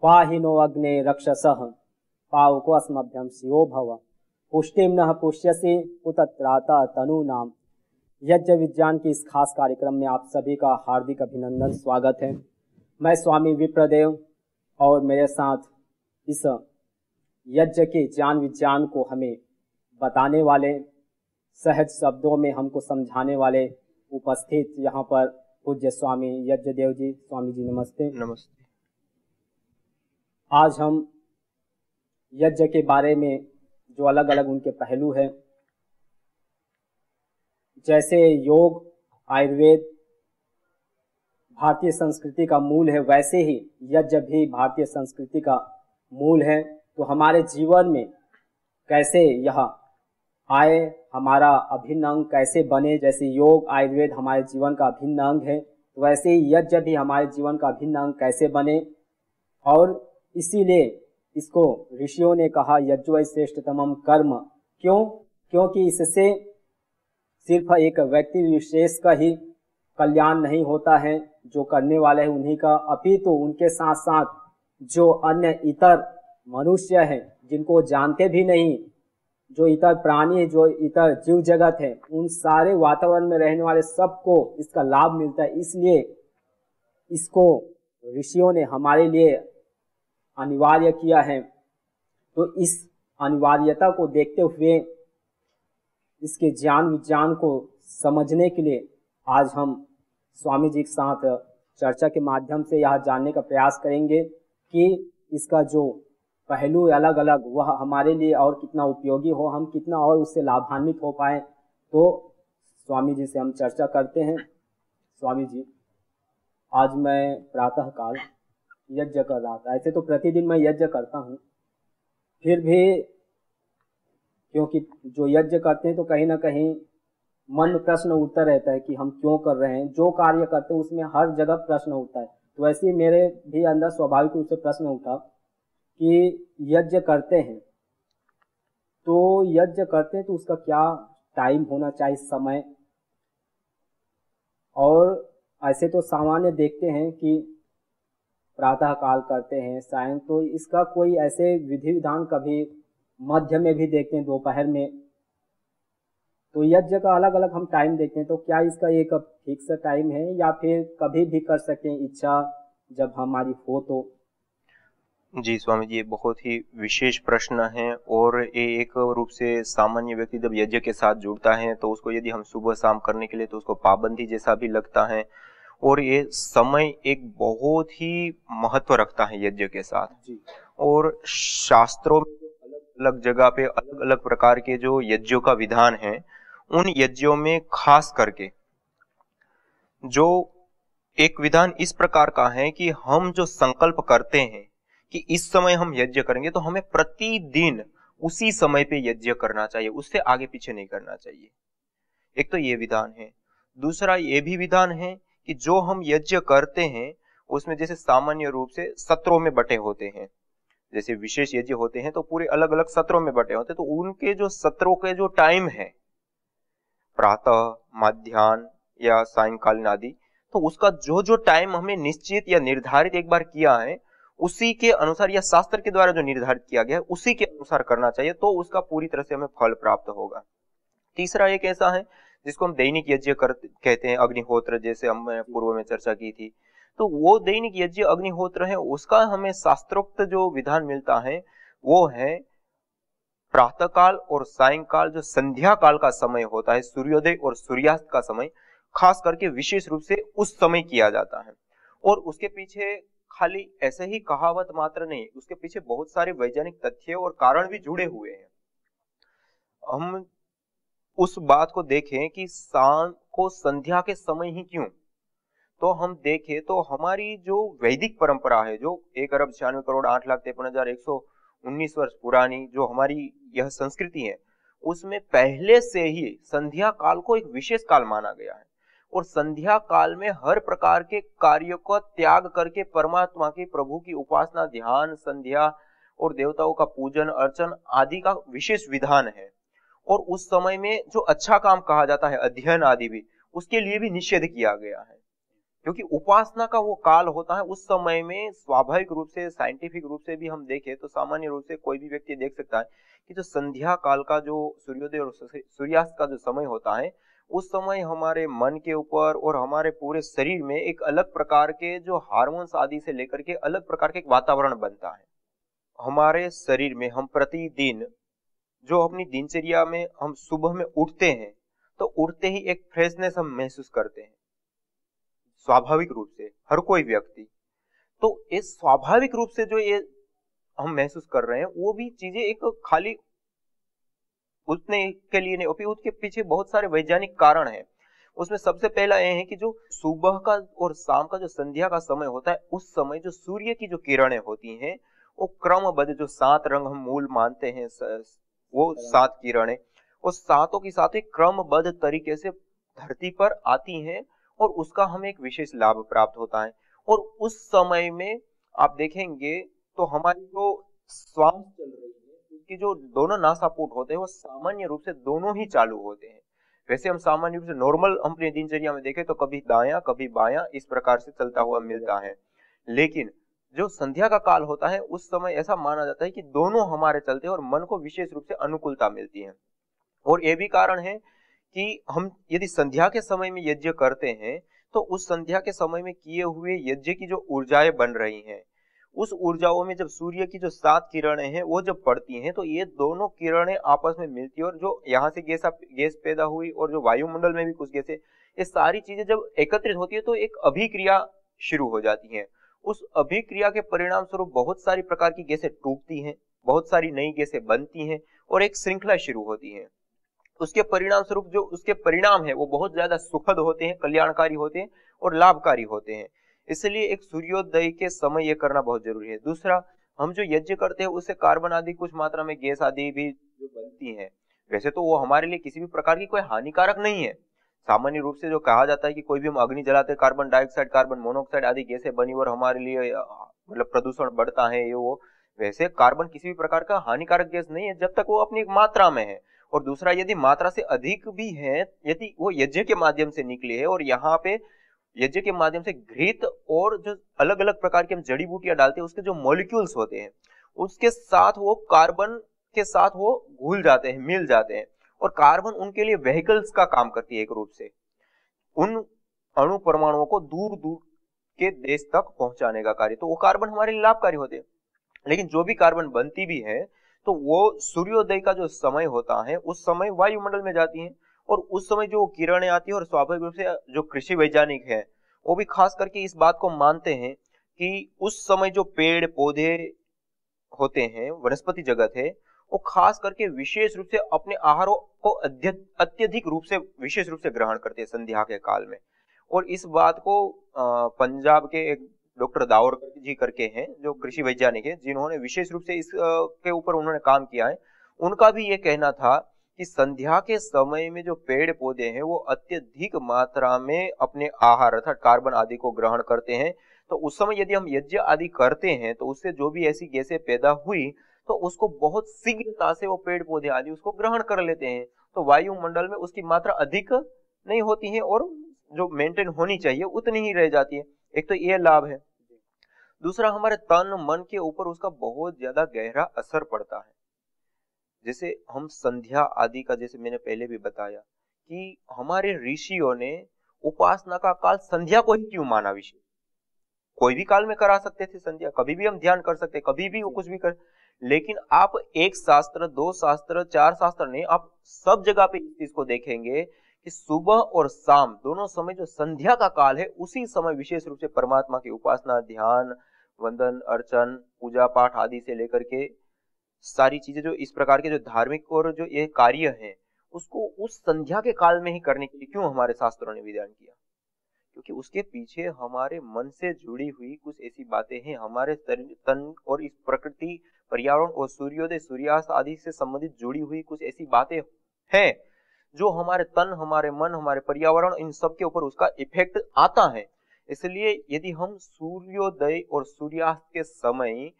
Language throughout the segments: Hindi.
पाहिनो अग्ने रक्षसः पावको अस्मभ्यं शिवो भव पुष्टिम नः पुष्यसि उतत्राता तनूनाम। यज्ञ विज्ञान के इस खास कार्यक्रम में आप सभी का हार्दिक अभिनंदन, स्वागत है। मैं स्वामी विप्रदेव और मेरे साथ इस यज्ञ के ज्ञान विज्ञान को हमें बताने वाले, सहज शब्दों में हमको समझाने वाले उपस्थित यहाँ पर पूज्य स्वामी यज्ञदेव जी। स्वामी जी नमस्ते। नमस्ते। आज हम यज्ञ के बारे में जो अलग अलग उनके पहलू हैं, जैसे योग, आयुर्वेद भारतीय संस्कृति का मूल है, वैसे ही यज्ञ भी भारतीय संस्कृति का मूल है। तो हमारे जीवन में कैसे यह आए, हमारा अभिन्न अंग कैसे बने, जैसे योग आयुर्वेद हमारे जीवन का अभिन्न अंग है, वैसे ही यज्ञ भी हमारे जीवन का अभिन्न अंग कैसे बने। और इसीलिए इसको ऋषियों ने कहा यज्ञ श्रेष्ठतमम कर्म। क्यों? क्योंकि इससे सिर्फ एक व्यक्ति विशेष का ही कल्याण नहीं होता है, जो करने वाले हैं उन्हीं का, अपितु उनके साथ साथ जो अन्य इतर मनुष्य हैं, जिनको जानते भी नहीं, जो इतर प्राणी, जो इतर जीव जगत है, उन सारे वातावरण में रहने वाले सबको इसका लाभ मिलता है। इसलिए इसको ऋषियों ने हमारे लिए अनिवार्य किया है। तो इस अनिवार्यता को देखते हुए इसके ज्ञान विज्ञान को समझने के लिए आज हम स्वामी जी के साथ चर्चा के माध्यम से यह जानने का प्रयास करेंगे कि इसका जो पहलू अलग अलग वह हमारे लिए और कितना उपयोगी हो, हम कितना और उससे लाभान्वित हो पाए। तो स्वामी जी से हम चर्चा करते हैं। स्वामी जी, आज मैं प्रातः काल यज्ञ कर रहा था। ऐसे तो प्रतिदिन मैं यज्ञ करता हूँ, फिर भी क्योंकि जो यज्ञ करते हैं तो कहीं ना कहीं मन में प्रश्न उठता रहता है कि हम क्यों कर रहे हैं। जो कार्य करते हैं उसमें हर जगह प्रश्न उठता है। तो वैसे ही मेरे भी अंदर स्वाभाविक रूप से प्रश्न उठा कि यज्ञ करते हैं तो उसका क्या टाइम होना चाहिए, समय। और ऐसे तो सामान्य देखते हैं कि प्रातः काल करते हैं, सायं, तो इसका कोई ऐसे विधि विधान कभी मध्य में भी देखते हैं, दोपहर में। तो यज्ञ का अलग अलग हम टाइम देखते हैं। तो क्या इसका एक फिक्स टाइम है या फिर कभी भी कर सकते हैं, इच्छा जब हमारी हो तो? जी स्वामी जी, ये बहुत ही विशेष प्रश्न है और ये एक रूप से सामान्य व्यक्ति जब यज्ञ के साथ जुड़ता है तो उसको यदि हम सुबह शाम करने के लिए तो उसको पाबंदी जैसा भी लगता है। और ये समय एक बहुत ही महत्व रखता है यज्ञ के साथ जी। और शास्त्रों में अलग अलग जगह पे अलग अलग प्रकार के जो यज्ञों का विधान है, उन यज्ञों में खास करके जो एक विधान इस प्रकार का है कि हम जो संकल्प करते हैं कि इस समय हम यज्ञ करेंगे, तो हमें प्रतिदिन उसी समय पे यज्ञ करना चाहिए, उससे आगे पीछे नहीं करना चाहिए। एक तो ये विधान है। दूसरा ये भी विधान है कि जो हम यज्ञ करते हैं उसमें जैसे सामान्य रूप से सत्रों में बटे होते हैं, जैसे विशेष यज्ञ होते हैं तो पूरे अलग अलग सत्रों में बटे होते हैं। तो उनके जो सत्रों के जो टाइम है, प्रातः, मध्याह्न या सायंकालीन आदि, तो उसका जो जो टाइम हमें निश्चित या निर्धारित एक बार किया है, उसी के अनुसार या शास्त्र के द्वारा जो निर्धारित किया गया है उसी के अनुसार करना चाहिए, तो उसका पूरी तरह से हमें फल प्राप्त होगा। तीसरा एक ऐसा है जिसको हम दैनिक यज्ञ कहते हैं, अग्निहोत्र, जैसे हमने पूर्व में चर्चा की थी। तो वो दैनिक यज्ञ अग्निहोत्र है, उसका हमें शास्त्रोक्त जो विधान मिलता है वो है प्रातः काल और सायंकाल, जो संध्या काल का समय होता है, सूर्योदय और सूर्यास्त का समय खास करके विशेष रूप से उस समय किया जाता है। और उसके पीछे खाली ऐसे ही कहावत मात्र नहीं, उसके पीछे बहुत सारे वैज्ञानिक तथ्य और कारण भी जुड़े हुए हैं। हम उस बात को देखें कि शाम को संध्या के समय ही क्यों, तो हम देखें तो हमारी जो वैदिक परंपरा है, जो 1,96,08,53,119 वर्ष पुरानी जो हमारी यह संस्कृति है, उसमें पहले से ही संध्या काल को एक विशेष काल माना गया है। और संध्या काल में हर प्रकार के कार्यों का त्याग करके परमात्मा की, प्रभु की उपासना, ध्यान, संध्या और देवताओं का पूजन अर्चन आदि का विशेष विधान है। और उस समय में जो अच्छा काम कहा जाता है, अध्ययन आदि भी, उसके लिए भी निषेध किया गया है, क्योंकि उपासना का वो काल होता है। उस समय में स्वाभाविक रूप से, साइंटिफिक रूप से भी हम देखें तो सामान्य रूप से कोई भी व्यक्ति देख सकता है कि जो संध्या काल का जो सूर्योदय और सूर्यास्त का जो समय होता है, उस समय हमारे मन के ऊपर और हमारे पूरे शरीर में एक अलग प्रकार के जो हार्मोन्स आदि से लेकर के अलग प्रकार के वातावरण बनता है। हमारे शरीर में हम प्रतिदिन जो अपनी दिनचर्या में हम सुबह में उठते हैं, तो उठते ही एक फ्रेशनेस हम महसूस करते हैं, स्वाभाविक रूप से हर कोई व्यक्ति। तो इस स्वाभाविक रूप से जो ये हम महसूस कर रहे हैं, वो भी चीजें एक खाली उठने के लिए नहीं, उसके पीछे बहुत सारे वैज्ञानिक कारण हैं। उसमें सबसे पहला ये है कि जो सुबह का और शाम का जो संध्या का समय होता है, उस समय जो सूर्य की जो किरणें होती हैं, वो क्रमबद्ध, जो 7 रंग हम मूल मानते हैं, वो 7 किरणें, वो सातों की सातों क्रमबद्ध तरीके से धरती पर आती हैं और उसका हमें एक विशेष लाभ प्राप्त होता है। और उस समय में आप देखेंगे तो हमारी जो श्वास चल रही है, उसकी जो दोनों नासापुट होते हैं, वो सामान्य रूप से दोनों ही चालू होते हैं। वैसे हम सामान्य रूप से नॉर्मल अपनी दिनचर्या में देखें तो कभी दायां कभी बायां इस प्रकार से चलता हुआ मिलता है, लेकिन जो संध्या का काल होता है, उस समय ऐसा माना जाता है कि दोनों हमारे चलते हैं और मन को विशेष रूप से अनुकूलता मिलती है। और ये भी कारण है कि हम यदि संध्या के समय में यज्ञ करते हैं, तो उस संध्या के समय में किए हुए यज्ञ की जो ऊर्जाएं बन रही हैं, उस ऊर्जाओं में जब सूर्य की जो 7 किरणें हैं वो जब पड़ती हैं, तो ये दोनों किरणें आपस में मिलती है और जो यहाँ से गैस पैदा हुई और जो वायुमंडल में भी कुछ गैसें, ये सारी चीजें जब एकत्रित होती है तो एक अभिक्रिया शुरू हो जाती है। उस अभिक्रिया के परिणाम स्वरूप बहुत सारी प्रकार की गैसें टूटती हैं, बहुत सारी नई गैसें बनती हैं और एक श्रृंखला शुरू होती है। उसके परिणाम स्वरूप जो उसके परिणाम है वो बहुत ज्यादा सुखद होते हैं, कल्याणकारी होते हैं और लाभकारी होते हैं। इसलिए एक सूर्योदय के समय ये करना बहुत जरूरी है। दूसरा, हम जो यज्ञ करते हैं उससे कार्बन आदि कुछ मात्रा में गैस आदि भी जो बनती है, वैसे तो वो हमारे लिए किसी भी प्रकार की कोई हानिकारक नहीं है। सामान्य रूप से जो कहा जाता है कि कोई भी हम अग्नि जलाते हैं, कार्बन डाइऑक्साइड, कार्बन मोनोऑक्साइड आदि गैसें बनी और हमारे लिए मतलब प्रदूषण बढ़ता है, ये वो, वैसे कार्बन किसी भी प्रकार का हानिकारक गैस नहीं है जब तक वो अपनी मात्रा में है। और दूसरा, यदि मात्रा से अधिक भी है, यदि वो यज्ञ के माध्यम से निकले है और यहाँ पे यज्ञ के माध्यम से घृत और जो अलग अलग प्रकार की हम जड़ी बूटियां डालते हैं, उसके जो मॉलिक्यूल्स होते हैं, उसके साथ वो कार्बन के साथ वो घुल जाते हैं, मिल जाते हैं, और कार्बन उनके लिए व्हीकल्स का काम करती है। एक रूप से उन अणु परमाणुओं को दूर दूर के देश तक पहुंचाने का कार्य, तो वो कार्बन हमारे लिए लाभकारी होते हैं। लेकिन जो भी कार्बन बनती भी है, तो वो सूर्योदय का जो समय होता है उस समय वायुमंडल में जाती है, और उस समय जो किरणें आती है, और स्वाभाविक रूप से जो कृषि वैज्ञानिक है वो भी खास करके इस बात को मानते हैं कि उस समय जो पेड़ पौधे होते हैं, वनस्पति जगत है, वो खास करके विशेष रूप से अपने आहारों को अत्यधिक रूप से विशेष रूप से ग्रहण करते हैं संध्या के काल में। और इस बात को पंजाब के एक डॉक्टर दावर जी करके हैं, जो कृषि वैज्ञानिक है, जिन्होंने विशेष रूप से इस के ऊपर उन्होंने काम किया है। उनका भी ये कहना था कि संध्या के समय में जो पेड़ पौधे हैं वो अत्यधिक मात्रा में अपने आहार अर्थात कार्बन आदि को ग्रहण करते हैं। तो उस समय यदि हम यज्ञ आदि करते हैं तो उससे जो भी ऐसी गैसें पैदा हुई, तो उसको बहुत शीघ्रता से वो पेड़ पौधे आदि उसको ग्रहण कर लेते हैं, तो वायुमंडल में उसकी मात्रा अधिक नहीं होती है और जो मेंटेन होनी चाहिए उतनी ही रह जाती है। एक तो ये लाभ है। दूसरा, हमारे तन मन के ऊपर उसका बहुत ज्यादा गहरा असर पड़ता है। जैसे हम संध्या आदि का, जैसे मैंने पहले भी बताया कि हमारे ऋषियों ने उपासना का काल संध्या को ही क्यों माना विशेष। कोई भी काल में करा सकते थे संध्या, कभी भी हम ध्यान कर सकते, कभी भी वो कुछ भी कर, लेकिन आप एक शास्त्र, 2 शास्त्र, 4 शास्त्र नहीं, आप सब जगह पे इस चीज को देखेंगे कि सुबह और शाम दोनों समय जो संध्या का काल है, उसी समय विशेष रूप से परमात्मा की उपासना, ध्यान, वंदन, अर्चन, पूजा पाठ आदि से लेकर के सारी चीजें जो इस प्रकार के जो धार्मिक और जो ये कार्य हैं, उसको उस संध्या के काल में ही करने के लिए क्यों हमारे शास्त्रों ने विधान किया, क्योंकि उसके पीछे हमारे मन से जुड़ी हुई कुछ ऐसी बातें हैं, हमारे तन और इस प्रकृति, पर्यावरण और सूर्योदय सूर्यास्त आदि से संबंधित जुड़ी हुई कुछ ऐसी बातें हैं जो हमारे तन, हमारे मन, हमारे पर्यावरण, इन सब के ऊपर उसका इफेक्ट आता है। इसलिए यदि हम सूर्योदय और सूर्यास्त के समय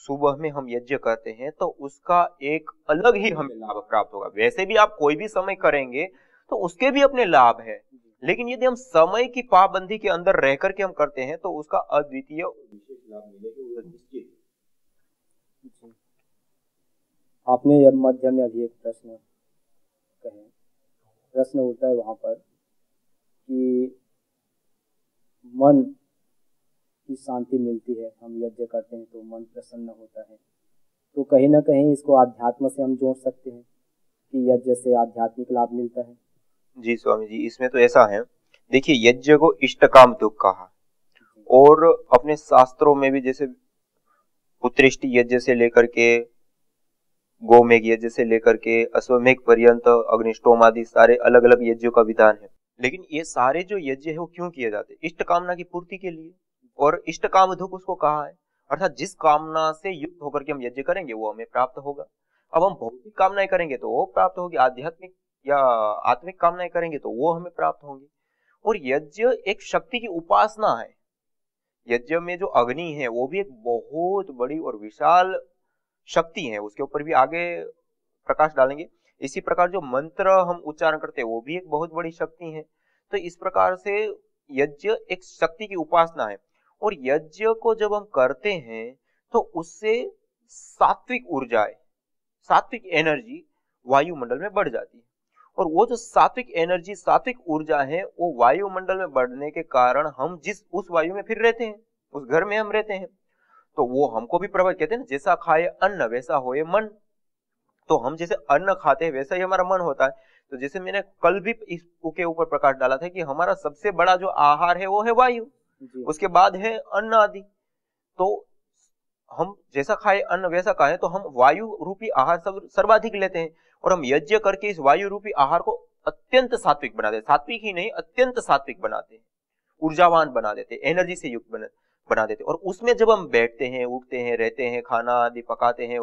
सुबह में हम यज्ञ करते हैं तो उसका एक अलग ही हमें लाभ प्राप्त होगा। वैसे भी आप कोई भी समय करेंगे तो उसके भी अपने लाभ है, लेकिन यदि हम समय की पाबंदी के अंदर रह करके हम करते हैं तो उसका अद्वितीय विशेष लाभ मिलेगा, निश्चित। आपने यह मध्य में अभी एक प्रश्न उठता है वहां पर कि मन की शांति मिलती है, हम यज्ञ करते हैं तो मन प्रसन्न होता है, तो कहीं ना कहीं इसको आध्यात्म से हम जोड़ सकते हैं कि यज्ञ से आध्यात्मिक लाभ मिलता है। जी स्वामी जी, इसमें तो ऐसा है, देखिए यज्ञ को इष्ट काम दुख कहा, और अपने शास्त्रों में भी जैसे उत्तृष्टि यज्ञ से लेकर के गोमेघ यज्ञ से लेकर के अश्वमेघ पर्यंत अग्निष्टोम आदि सारे अलग अलग यज्ञों का विधान है। लेकिन ये सारे जो यज्ञ है वो क्यों किए जाते हैं? इष्ट कामना की पूर्ति के लिए, और इष्ट काम दुख उसको कहा है, अर्थात जिस कामना से युक्त होकर के हम यज्ञ करेंगे वो हमें प्राप्त होगा। अब हम भौतिक कामनाएं करेंगे तो वो प्राप्त होगी, आध्यात्मिक या आत्मिक कामनाएं करेंगे तो वो हमें प्राप्त होंगी। और यज्ञ एक शक्ति की उपासना है। यज्ञ में जो अग्नि है वो भी एक बहुत बड़ी और विशाल शक्ति है, उसके ऊपर भी आगे प्रकाश डालेंगे। इसी प्रकार जो मंत्र हम उच्चारण करते हैं वो भी एक बहुत बड़ी शक्ति है। तो इस प्रकार से यज्ञ एक शक्ति की उपासना है, और यज्ञ को जब हम करते हैं तो उससे सात्विक ऊर्जाएं, सात्विक एनर्जी वायुमंडल में बढ़ जाती है, और वो जो सात्विक एनर्जी, सात्विक ऊर्जा है वो वायुमंडल में बढ़ने के कारण हम जिस उस वायु में फिर रहते हैं, उस घर में हम रहते हैं, तो वो हमको भी प्रभावित, कहते हैं ना जैसा खाए अन्न वैसा होए मन। तो हम जैसे अन्न खाते हैं वैसा ही हमारा मन होता है। तो जैसे मैंने कल भी इसके ऊपर प्रकाश डाला था कि हमारा सबसे बड़ा जो आहार है वो है वायु, उसके बाद है अन्न आदि। तो हम जैसा खाए अन्न वैसा खाएं, तो हम वायु रूपी आहार सर्वाधिक लेते हैं, और हम यज्ञ करके इस वायु रूपी आहार को अत्यंत सात्विक बनाते हैं। सात्विक ही नहीं, अत्यंत सात्विक बनाते हैं, ऊर्जावान बना देते, एनर्जी से युक्त बना देते। और उसमें जब हम बैठते हैं, उठते हैं, रहते हैं, खाना आदि पकाते हैं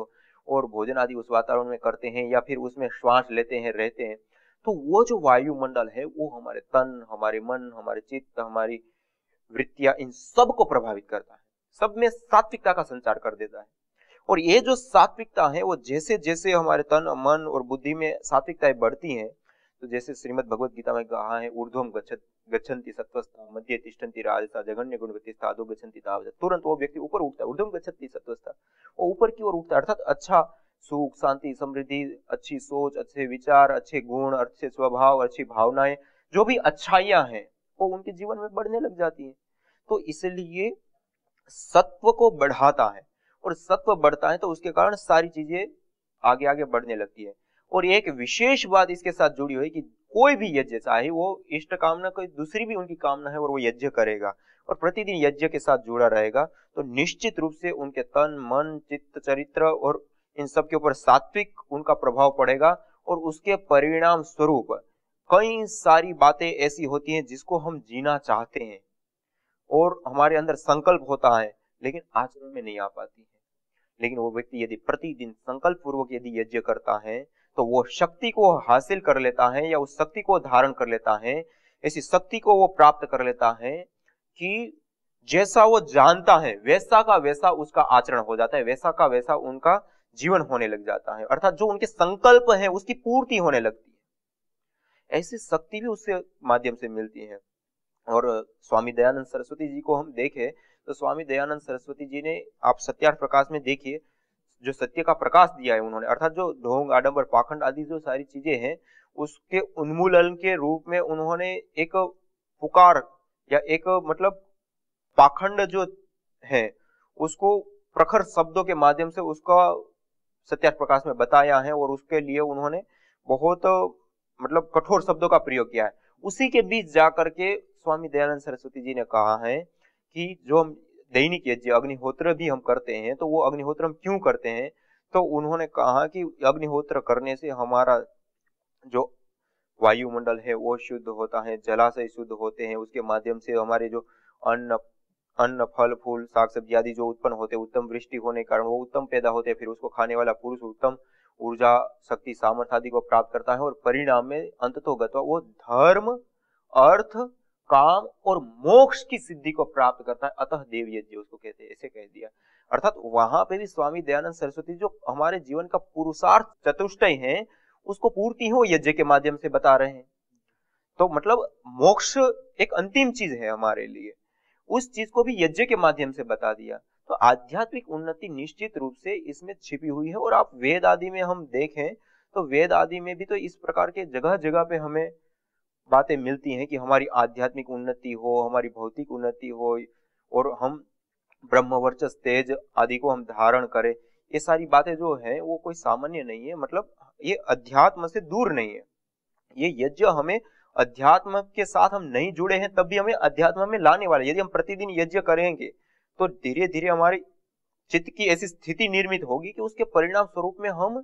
और भोजन आदि उस वातावरण में करते हैं, या फिर उसमें श्वास लेते हैं, रहते हैं, तो वो जो वायुमंडल है वो हमारे तन, हमारे मन, हमारे चित्त, हमारी वृत्तियां, इन सब को प्रभावित करता है, सब में सात्विकता का संचार कर देता है। और ये जो सात्विकता है वो जैसे जैसे हमारे तन, मन और बुद्धि में सात्विकताएं बढ़ती हैं, तो जैसे श्रीमद् भगवत गीता में कहा है, ऊर्ध्वम गच्छन्ति सत्वस्था, मध्ये तिष्ठन्ति राजसा, जघन्य गुणवतिस्था, अधो गच्छन्ति तावता, तुरंत वो व्यक्ति ऊपर उठता है, ऊर्ध्वम गच्छन्ति सत्वस्था, वो ऊपर की ओर उठता है, अर्थात अच्छा सुख, शांति, समृद्धि, अच्छी सोच, अच्छे विचार, अच्छे गुण, अच्छे स्वभाव, अच्छी भावनाएं, जो भी अच्छाइयां हैं वो उनके जीवन में बढ़ने लग जाती है। तो इसलिए सत्व को बढ़ाता है, और सत्व बढ़ता है तो उसके कारण सारी चीजें आगे आगे बढ़ने लगती है। और एक विशेष बात इसके साथ जुड़ी हुई कि कोई भी यज्ञ, चाहे वो इष्ट कामना, कोई दूसरी भी उनकी कामना है, और वो यज्ञ करेगा और प्रतिदिन यज्ञ के साथ जुड़ा रहेगा, तो निश्चित रूप से उनके तन, मन, चित्त, चरित्र और इन सब के ऊपर सात्विक उनका प्रभाव पड़ेगा, और उसके परिणाम स्वरूप कई सारी बातें ऐसी होती हैं जिसको हम जीना चाहते हैं और हमारे अंदर संकल्प होता है, लेकिन आचरण में नहीं आ पाती है। लेकिन वो व्यक्ति यदि प्रतिदिन संकल्प पूर्वक यदि यज्ञ करता है तो वो शक्ति को हासिल कर लेता है, या उस शक्ति को धारण कर लेता है, ऐसी शक्ति को वो प्राप्त कर लेता है कि जैसा वो जानता है वैसा का वैसा उसका आचरण हो जाता है, वैसा का वैसा उनका जीवन होने लग जाता है, अर्थात जो उनके संकल्प है उसकी पूर्ति होने लगती है। ऐसी शक्ति भी उससे माध्यम से मिलती है। और स्वामी दयानंद सरस्वती जी को हम देखें तो स्वामी दयानंद सरस्वती जी ने, आप सत्यार्थ प्रकाश में देखिए, जो सत्य का प्रकाश दिया है उन्होंने, अर्थात जो ढोंग, आडंबर, पाखंड आदि जो सारी चीजें हैं उसके उन्मूलन के रूप में उन्होंने एक पुकार, या एक मतलब पाखंड जो है उसको प्रखर शब्दों के माध्यम से उसका सत्यार्थ प्रकाश में बताया है, और उसके लिए उन्होंने बहुत मतलब कठोर शब्दों का प्रयोग किया है। उसी के बीच जाकर के स्वामी दयानंद सरस्वती जी ने कहा है कि जो हम दैनिक यज्ञ अग्निहोत्र भी हम करते हैं, तो वो अग्निहोत्र हम क्यों करते हैं, तो उन्होंने कहा कि अग्निहोत्र करने से हमारा जो वायुमंडल है वो शुद्ध होता है, जलाशय शुद्ध होते हैं, उसके माध्यम से हमारे जो अन्न फल फूल साग सब्जी आदि जो उत्पन्न होते हैं, उत्तम वृष्टि होने के कारण वो उत्तम पैदा होते हैं, फिर उसको खाने वाला पुरुष उत्तम ऊर्जा, शक्ति, सामर्थ्य आदि को प्राप्त करता है और परिणाम में अंततोगत्वा वो धर्म, अर्थ, काम और मोक्ष की सिद्धि को प्राप्त करता है। अतः देव यज्ञ उसको कहते हैं, ऐसे कह दिया। अर्थात वहां पे भी स्वामी दयानंद सरस्वती जो हमारे जीवन का पुरुषार्थ चतुष्टय है उसको पूर्ति हो यज्ञ के माध्यम से बता रहे हैं। तो मतलब मोक्ष एक अंतिम चीज है हमारे लिए, उस चीज को भी यज्ञ के माध्यम से बता दिया। तो आध्यात्मिक उन्नति निश्चित रूप से इसमें छिपी हुई है। और आप वेद आदि में हम देखें तो वेद आदि में भी तो इस प्रकार के जगह जगह पे हमें बातें मिलती हैं कि हमारी आध्यात्मिक उन्नति हो, हमारी भौतिक उन्नति हो और हम ब्रह्मवर्चस तेज आदि को हम धारण करें। ये सारी बातें जो है वो कोई सामान्य नहीं है, मतलब ये अध्यात्म से दूर नहीं है। ये यज्ञ हमें अध्यात्म के साथ हम नहीं जुड़े हैं तब भी हमें अध्यात्म में लाने वाले। यदि हम प्रतिदिन यज्ञ करेंगे तो धीरे धीरे हमारी चित्त की ऐसी स्थिति निर्मित होगी कि उसके परिणाम स्वरूप में हम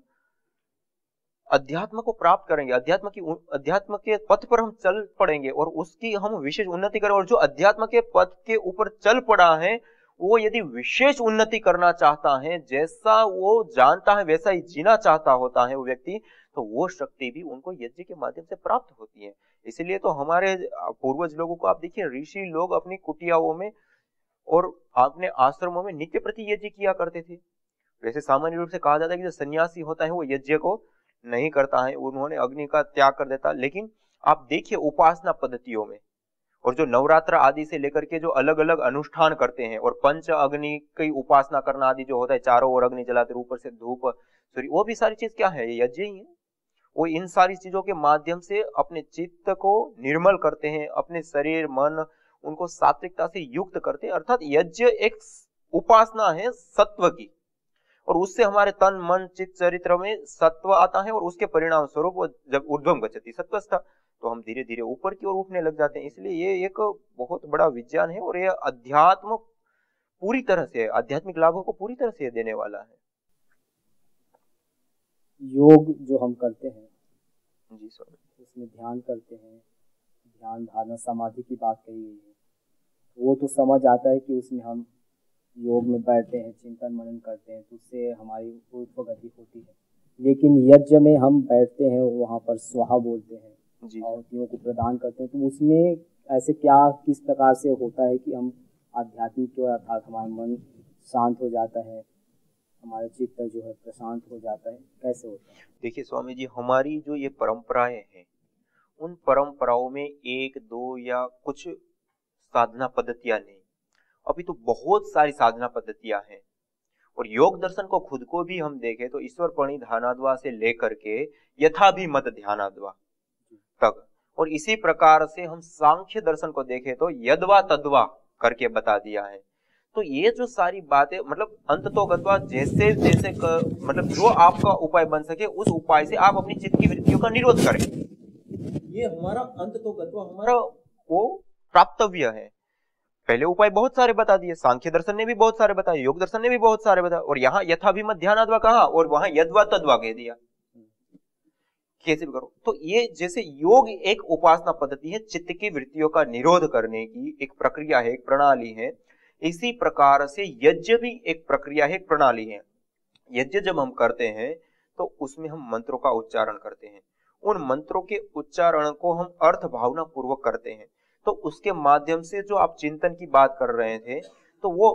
अध्यात्म को प्राप्त करेंगे, अध्यात्म के पथ पर हम चल पड़ेंगे और उसकी हम विशेष उन्नति करें। और जो अध्यात्म के पथ के ऊपर चल पड़ा है वो यदि विशेष उन्नति करना चाहता है, जैसा वो जानता है वैसा ही जीना चाहता होता है वो व्यक्ति, तो वो शक्ति भी उनको यज्ञ के माध्यम से प्राप्त होती है। इसलिए तो हमारे पूर्वज लोगों को आप देखिए, ऋषि लोग अपनी कुटियाओं में और अपने आश्रमों में नित्य प्रति यज्ञ किया करते थे। वैसे सामान्य रूप से कहा जाता है कि जो सन्यासी होता है वो यज्ञ को नहीं करता है, उन्होंने अग्नि का त्याग कर देता। लेकिन आप देखिए उपासना पद्धतियों में और जो नवरात्र आदि से लेकर के जो अलग अलग अनुष्ठान करते हैं और पंच अग्नि की उपासना करना आदि जो होता है, चारों ओर अग्नि जलाते ऊपर से धूप सूर्य, वो भी सारी चीज क्या है, ये यज्ञ ही है। वो इन सारी चीजों के माध्यम से अपने चित्त को निर्मल करते हैं, अपने शरीर मन उनको सात्विकता से युक्त करते हैं। अर्थात यज्ञ एक उपासना है सत्व की, और उससे हमारे तन मन चित्त चरित्र में सत्व आता है और उसके परिणाम स्वरूप वो जब ऊर्ध्वम गच्छति सत्वस्था, तो हम धीरे धीरे ऊपर की ओर उठने लग जाते हैं। इसलिए ये एक बहुत बड़ा विज्ञान है और ये अध्यात्म पूरी तरह से आध्यात्मिक लाभों को पूरी तरह से देने वाला है। योग जो हम करते हैं जी सर, उसमें ध्यान करते हैं, ध्यान धारणा समाधि की बात कही गई है, वो तो समझ आता है कि उसमें हम योग में बैठते हैं, चिंतन मनन करते हैं, तो उससे हमारी ऊर्ध्व गति होती है। लेकिन यज्ञ में हम बैठते हैं, वहाँ पर स्वाहा बोलते हैं, आहुतियों को प्रदान करते हैं, तो उसमें ऐसे क्या किस प्रकार से होता है कि हम आध्यात्मिक जो अर्थात हमारा मन शांत हो जाता है, हमारा चित्त जो है प्रशांत हो जाता है, कैसे होता है? देखिए स्वामी जी, हमारी जो ये परंपराएं हैं उन परंपराओं में एक दो या कुछ साधना पद्धतियां नहीं, अभी तो बहुत सारी साधना पद्धतियां हैं। और योग दर्शन को खुद को भी हम देखें तो ईश्वर प्रणिधानाद्वा से लेकर के यथाभिमत ध्यानाद्वा तक, और इसी प्रकार से हम सांख्य दर्शन को देखें तो यद्वा तद्वा करके बता दिया है। तो ये जो सारी बातें मतलब अंततोगत्वा जैसे जैसे मतलब जो आपका उपाय बन सके उस उपाय से आप अपनी चित्त की वृत्तियों का निरोध करें, ये हमारा अंततोगत्वा हमारा वो प्राप्तव्य है। पहले उपाय बहुत सारे बता दिए, सांख्य दर्शन ने भी बहुत सारे बताए, योग दर्शन ने भी बहुत सारे बताए, और यहाँ यथाभिमत ध्यानाद्वा कहा और वहां यद्वा तद्वा कह दिया, कैसे भी करो। तो ये जैसे योग एक उपासना पद्धति है, चित्त की वृत्तियों का निरोध करने की एक प्रक्रिया है, एक प्रणाली है, इसी प्रकार से यज्ञ भी एक प्रक्रिया है, एक प्रणाली है। यज्ञ जब हम करते हैं तो उसमें हम मंत्रों का उच्चारण करते हैं, उन मंत्रों के उच्चारण को हम अर्थ भावना पूर्वक करते हैं, तो उसके माध्यम से जो आप चिंतन की बात कर रहे थे तो वो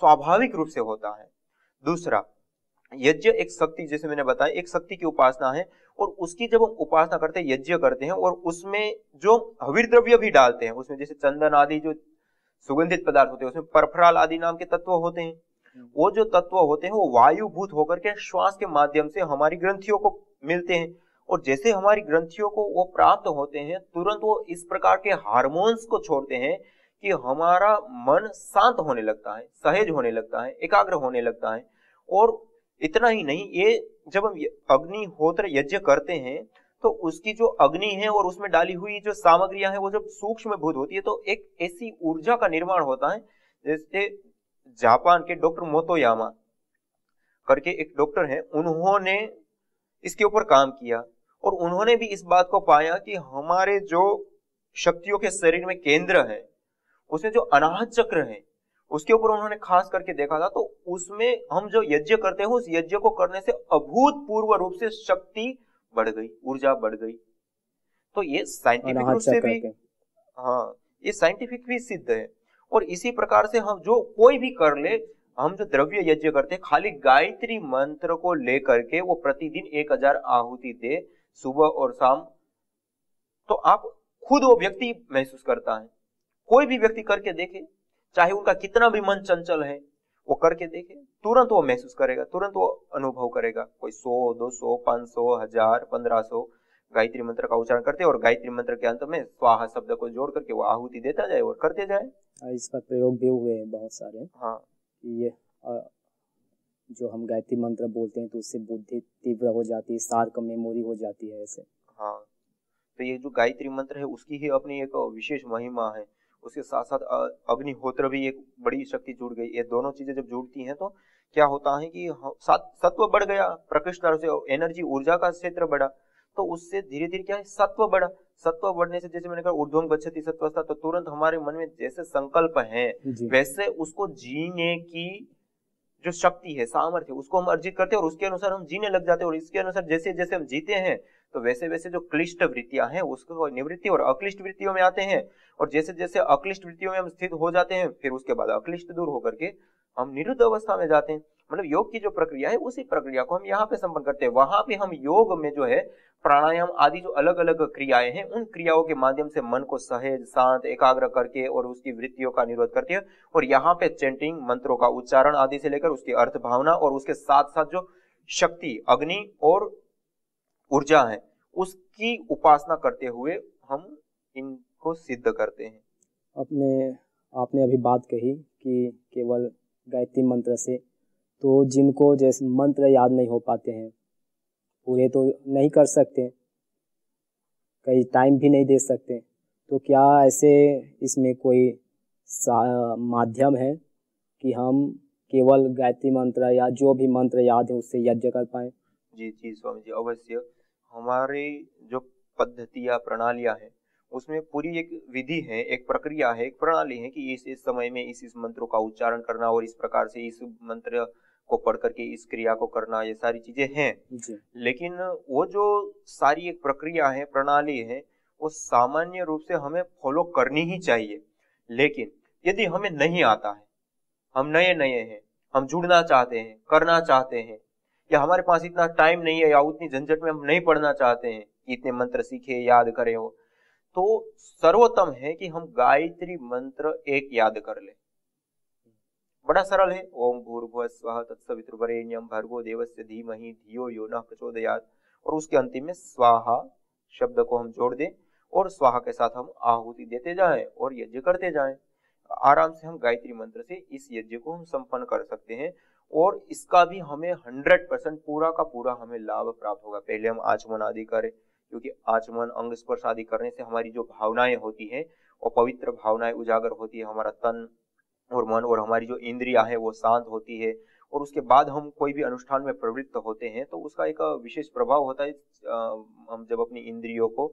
स्वाभाविक रूप से होता है। दूसरा, यज्ञ एक शक्ति, जैसे मैंने बताया, एक शक्ति की उपासना है, और उसकी जब हम उपासना करते हैं, यज्ञ करते हैं, और उसमें जो हविर द्रव्य भी डालते हैं, उसमें जैसे चंदन आदि जो सुगंधित पदार्थ होते हैं, उसमें परफराल आदि नाम के तत्व होते हैं। वो जो तत्व होते हैं वो वायुभूत होकर के श्वास के माध्यम से हमारी ग्रंथियों को मिलते हैं, और जैसे हमारी ग्रंथियों को वो प्राप्त होते हैं तुरंत वो इस प्रकार के हार्मोन्स को छोड़ते हैं कि हमारा मन शांत होने लगता है, सहज होने लगता है, एकाग्र होने लगता है। और इतना ही नहीं, ये जब हम अग्निहोत्र यज्ञ करते हैं तो उसकी जो अग्नि है और उसमें डाली हुई जो सामग्रियां हैं वो जब सूक्ष्म भूत होती है तो एक ऐसी ऊर्जा का निर्माण होता है। जैसे जापान के डॉक्टर मोतोयामा करके एक डॉक्टर हैं, उन्होंने इसके ऊपर काम किया और उन्होंने भी इस बात को पाया कि हमारे जो शक्तियों के शरीर में केंद्र है उसमें जो अनाहत चक्र है उसके ऊपर उन्होंने खास करके देखा था। तो उसमें हम जो यज्ञ करते हैं, उस यज्ञ को करने से अभूतपूर्व रूप से शक्ति बढ़ गई, ऊर्जा बढ़ गई। तो ये साइंटिफिक रूप से भी, हाँ, ये साइंटिफिक भी सिद्ध है। और इसी प्रकार से हम जो कोई भी कर ले, हम जो द्रव्य यज्ञ करते हैं, खाली गायत्री मंत्र को लेकर के वो प्रतिदिन 1000 आहुति दे सुबह और शाम, तो आप खुद वो व्यक्ति महसूस करता है। कोई भी व्यक्ति करके देखे, चाहे उनका कितना भी मन चंचल है, वो करके देखे, तुरंत वो महसूस करेगा, तुरंत वो अनुभव करेगा। कोई 100, 200, 500, 1000, 1500 गायत्री मंत्र का उच्चारण करते और गायत्री मंत्र के अंत में स्वाहा शब्द को जोड़ करके वो आहुति देता जाए और करते जाए। इस पर प्रयोग भी हुए हैं बहुत सारे। हाँ, ये जो हम गायत्री मंत्र बोलते हैं तो उससे बुद्धि तीव्र हो जाती है, शार्प मेमोरी हो जाती है ऐसे। हाँ, तो ये जो गायत्री मंत्र है उसकी ही अपनी एक विशेष महिमा है। उसके साथ साथ अग्निहोत्र भी एक बड़ी शक्ति जुड़ गई। ये दोनों चीजें जब जुड़ती हैं तो क्या होता है कि सत्व बढ़ गया, प्रकृष्ट से एनर्जी, ऊर्जा का क्षेत्र बढ़ा, तो उससे धीरे धीरे क्या है, सत्व बढ़ा। सत्व बढ़ने से, जैसे मैंने कहा ऊर्ध्वं गच्छति सत्वस्ता, तो तुरंत हमारे मन में जैसे संकल्प है वैसे उसको जीने की जो शक्ति है, सामर्थ्य, उसको हम अर्जित करते हैं और उसके अनुसार हम जीने लग जाते हैं। और इसके अनुसार जैसे जैसे हम जीते हैं तो वैसे वैसे जो क्लिष्ट वृत्तियां हैं उसको निवृत्ति और अक्लिष्ट वृत्तियों में आते हैं। और जैसे जैसे अक्लिष्ट वृत्तियों में हम स्थित हो जाते हैं, फिर उसके बाद अक्लिष्ट दूर होकर के हम निरुद्ध अवस्था में जाते हैं। मतलब योग की जो प्रक्रिया है उसी प्रक्रिया को हम यहाँ पे संपन्न करते हैं। वहां पे हम योग में जो है प्राणायाम आदि जो अलग अलग क्रियाएं हैं, उन क्रियाओं के माध्यम से मन को सहज, शांत, एकाग्र करके और उसकी वृत्तियों का निरोध करते हैं। और यहाँ पे चैंटिंग, मंत्रों का उच्चारण आदि से लेकर उसकी अर्थ भावना और उसके साथ साथ जो शक्ति, अग्नि और ऊर्जा है, उसकी उपासना करते हुए हम इनको सिद्ध करते हैं। आपने अभी बात कही कि केवल गायत्री मंत्र से, तो जिनको जैसे मंत्र याद नहीं हो पाते हैं, पूरे तो नहीं कर सकते, कई टाइम भी नहीं दे सकते, तो क्या ऐसे इसमें कोई माध्यम है कि हम केवल गायत्री मंत्र या जो भी मंत्र याद है उससे यज्ञ कर पाए? जी जी स्वामी जी, अवश्य। हमारी जो पद्धतियां, प्रणालियां हैं, उसमें पूरी एक विधि है, एक प्रक्रिया है, एक प्रणाली है कि इस समय में इस मंत्रों का उच्चारण करना और इस प्रकार से इस मंत्र को पढ़ करके इस क्रिया को करना, ये सारी चीजें हैं। लेकिन वो जो सारी एक प्रक्रिया है, प्रणाली है, वो सामान्य रूप से हमें फॉलो करनी ही चाहिए। लेकिन यदि हमें नहीं आता है, हम नए नए हैं, हम जुड़ना चाहते हैं, करना चाहते हैं, या हमारे पास इतना टाइम नहीं है या उतनी झंझट में हम नहीं पढ़ना चाहते हैं कि इतने मंत्र सीखे, याद करें हो, तो सर्वोत्तम है कि हम गायत्री मंत्र एक याद कर ले। बड़ा सरल है, ओम भूर्भुवः स्वः तत्सवितुर्वरेण्यं भर्गो देवस्य धीमहि धियो यो नः प्रचोदयात्, और उसके अंतिम में स्वाहा शब्द को हम जोड़ दें और स्वाहा के साथ हम आहुति देते जाएं और यज्ञ करते जाएं। आराम से हम गायत्री मंत्र से इस यज्ञ को हम संपन्न कर सकते हैं और इसका भी हमें 100% पूरा का पूरा हमें लाभ प्राप्त होगा। पहले हम आचमन आदि करें, क्योंकि आचमन, अंग स्पर्श आदि करने से हमारी जो भावनाएं होती हैं वो पवित्र भावनाएं उजागर होती है, हमारा तन और मन और हमारी जो इंद्रियां है वो शांत होती है। और उसके बाद हम कोई भी अनुष्ठान में प्रवृत्त होते हैं तो उसका एक विशेष प्रभाव होता है। हम जब अपनी इंद्रियों को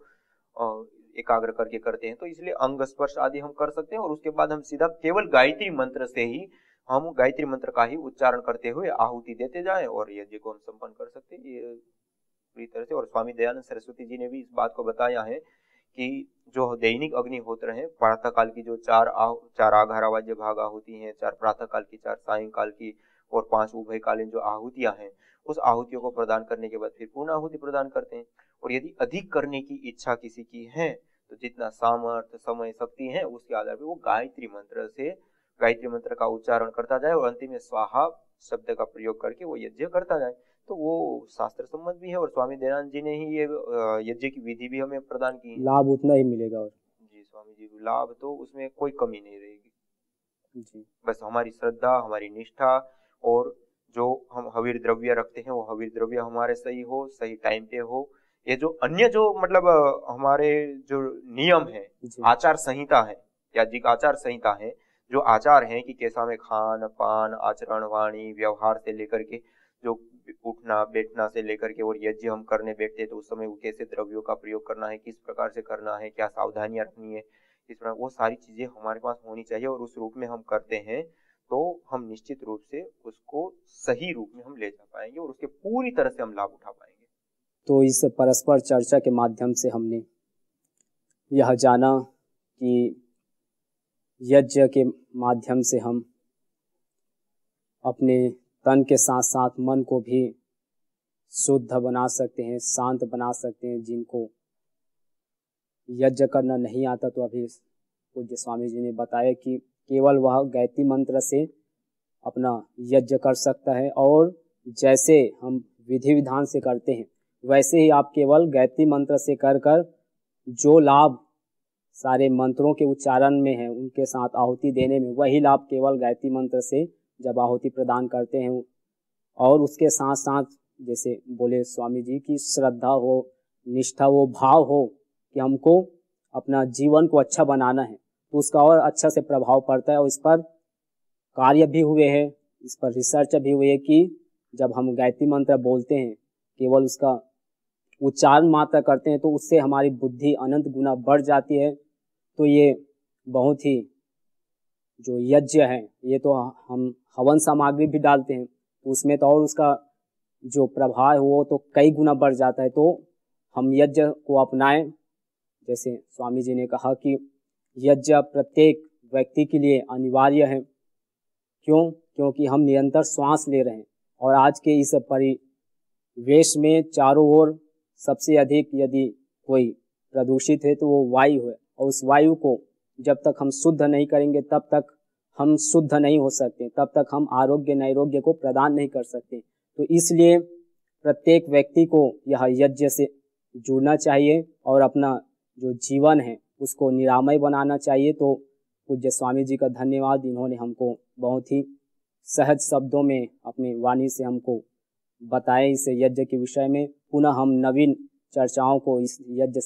एकाग्र करके करते हैं, तो इसलिए अंग स्पर्श आदि हम कर सकते हैं। और उसके बाद हम सीधा केवल गायत्री मंत्र से ही, हम गायत्री मंत्र का ही उच्चारण करते हुए आहुति देते जाएं और यज्ञ को हम संपन्न कर सकते हैं। ये पूरी तरह से, और स्वामी दयानंद सरस्वती जी ने भी इस बात को बताया है कि जो दैनिक अग्निहोत्र है, प्रातः काल की जो 4 आघारावाज्य भाग आहुति हैं, 4 प्रातः काल की, 4 सायंकाल की और 5 उभयकालीन जो आहुतियां हैं, उस आहुतियों को प्रदान करने के बाद फिर पूर्ण आहुति प्रदान करते हैं। और यदि अधिक करने की इच्छा किसी की है तो जितना सामर्थ्य, समय, शक्ति है, उसके आधार पर वो गायत्री मंत्र से गायत्री मंत्र का उच्चारण करता जाए और अंतिम में स्वाहा शब्द का प्रयोग करके वो यज्ञ करता जाए। तो वो शास्त्र सम्मत भी है और स्वामी दयानंद जी ने ही ये यज्ञ की विधि भी हमें प्रदान की। लाभ उतना ही मिलेगा। और जी स्वामी जी, लाभ तो उसमें कोई कमी नहीं रहेगी जी। बस हमारी श्रद्धा, हमारी निष्ठा और जो हम हवीर द्रव्य रखते हैं वो हवीर द्रव्य हमारे सही हो, सही टाइम पे हो। ये जो अन्य जो मतलब हमारे जो नियम है, आचार संहिता है, याज्ञिक आचार संहिता है, जो आचार है कि कैसा हमें खान पान, आचरण, वाणी, व्यवहार से लेकर के जो उठना बैठना से लेकर के और यज्ञ हम करने बैठते हैं तो उस समय कैसे द्रव्यों का प्रयोग करना है, किस प्रकार से करना है, क्या सावधानियां रखनी है, इस प्रकार वो सारी चीजें हमारे पास होनी चाहिए और उस रूप में हम करते हैं तो हम निश्चित रूप से उसको सही रूप में हम ले जा पाएंगे और उसके पूरी तरह से हम लाभ उठा पाएंगे। तो इस परस्पर चर्चा के माध्यम से हमने यह जाना कि यज्ञ के माध्यम से हम अपने तन के साथ साथ मन को भी शुद्ध बना सकते हैं, शांत बना सकते हैं। जिनको यज्ञ करना नहीं आता तो अभी पूज्य स्वामी जी ने बताया कि केवल वह गायत्री मंत्र से अपना यज्ञ कर सकता है, और जैसे हम विधि विधान से करते हैं वैसे ही आप केवल गायत्री मंत्र से कर कर जो लाभ सारे मंत्रों के उच्चारण में है, उनके साथ आहुति देने में, वही लाभ केवल गायत्री मंत्र से जब आहुति प्रदान करते हैं। और उसके साथ साथ जैसे बोले स्वामी जी की श्रद्धा हो, निष्ठा हो, भाव हो कि हमको अपना जीवन को अच्छा बनाना है, तो उसका और अच्छा से प्रभाव पड़ता है। और इस पर कार्य भी हुए हैं, इस पर रिसर्च भी हुई है कि जब हम गायत्री मंत्र बोलते हैं, केवल उसका उच्चारण मात्र करते हैं, तो उससे हमारी बुद्धि अनंत गुना बढ़ जाती है। तो ये बहुत ही जो यज्ञ है, ये तो हम हवन सामग्री भी डालते हैं तो उसमें तो और उसका जो प्रभाव है वो तो कई गुना बढ़ जाता है। तो हम यज्ञ को अपनाएं। जैसे स्वामी जी ने कहा कि यज्ञ प्रत्येक व्यक्ति के लिए अनिवार्य है। क्यों? क्योंकि हम निरंतर श्वास ले रहे हैं, और आज के इस परिवेश में चारों ओर सबसे अधिक यदि कोई प्रदूषित है तो वो वायु है, और उस वायु को जब तक हम शुद्ध नहीं करेंगे तब तक हम शुद्ध नहीं हो सकते, तब तक हम आरोग्य नैरोग्य को प्रदान नहीं कर सकते। तो इसलिए प्रत्येक व्यक्ति को यह यज्ञ से जुड़ना चाहिए और अपना जो जीवन है उसको निरामय बनाना चाहिए। तो पूज्य स्वामी जी का धन्यवाद, इन्होंने हमको बहुत ही सहज शब्दों में अपनी वाणी से हमको बताए इस यज्ञ के विषय में। पुनः हम नवीन चर्चाओं को इस यज्ञ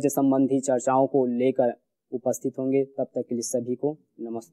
संबंधी चर्चाओं को लेकर उपस्थित होंगे। तब तक के लिए सभी को नमस्ते।